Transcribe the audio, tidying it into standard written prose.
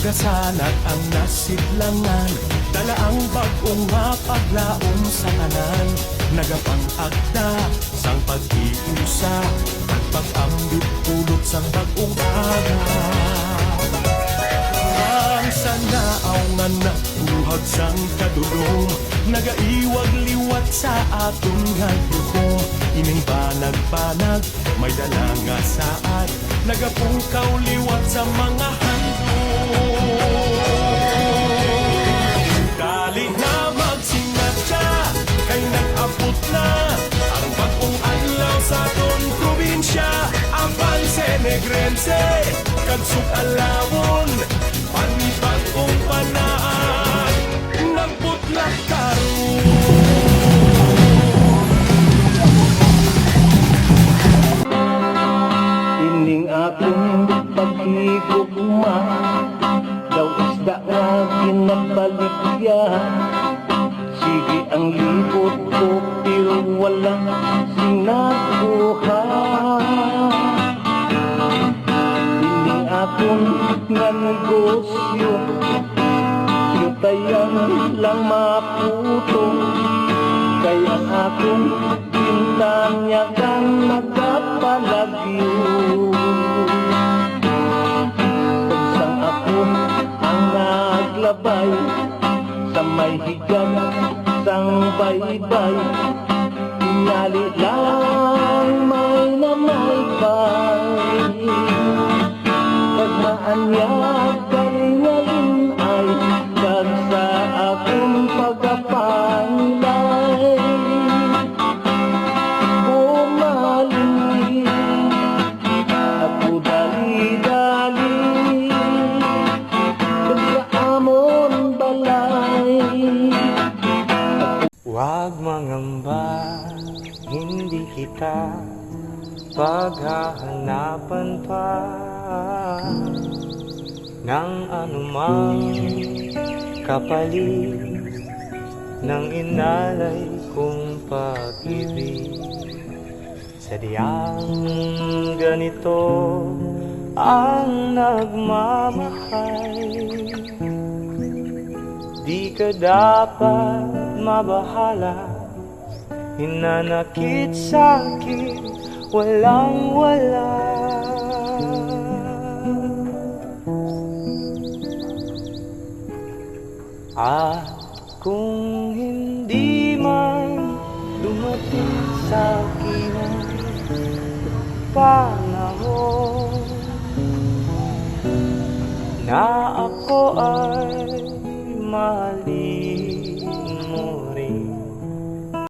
Nagasanag ang nasidlangan, dala ang bagong mapaglaom sa kanan. Nagapang-agda sang pag-iusa, pagpag-ambit tulot sang bagong aga. Ang sanaaw nga nabuhag sang kadulong, nagaiwag liwat sa atong nga dugo. Ining banag-banag, may dala nga saad, nagapungkaw liwat sa mga kali na magsinatya, kay nag-abot na ang bagong adlaw sa aton probinsya. Avance Negrense, kagsug alawon, panibagong panaan, nagbutlak karon. Ining akong pag-igugma, daw isda nga kinabaligya. Sige ang libot ko pero walang sinakuha. Ining akong nga negosyo, yutayan lang maputo. Kaya akong pintanyagan nagapalagyo. Pagsang ako ang naglabay sa may higad sang baybay, tinali lang may namaybay. Pagmaanyag kalingalin ay kag sa akong pagkapanilay. Bumali ako dali-dali kag sa amon balay. Huwag mangamba, hindi kita paghahanapan pa ng anumang kapalit ng inalay kong pag-ibig. Sadyang ganito ang nagmamahal, di ka dapat mabahala. Hinanakit sa'kin, walang wala. At kung hindi man dumating sa'kin ang panahon na ako ay mahalin mo rin,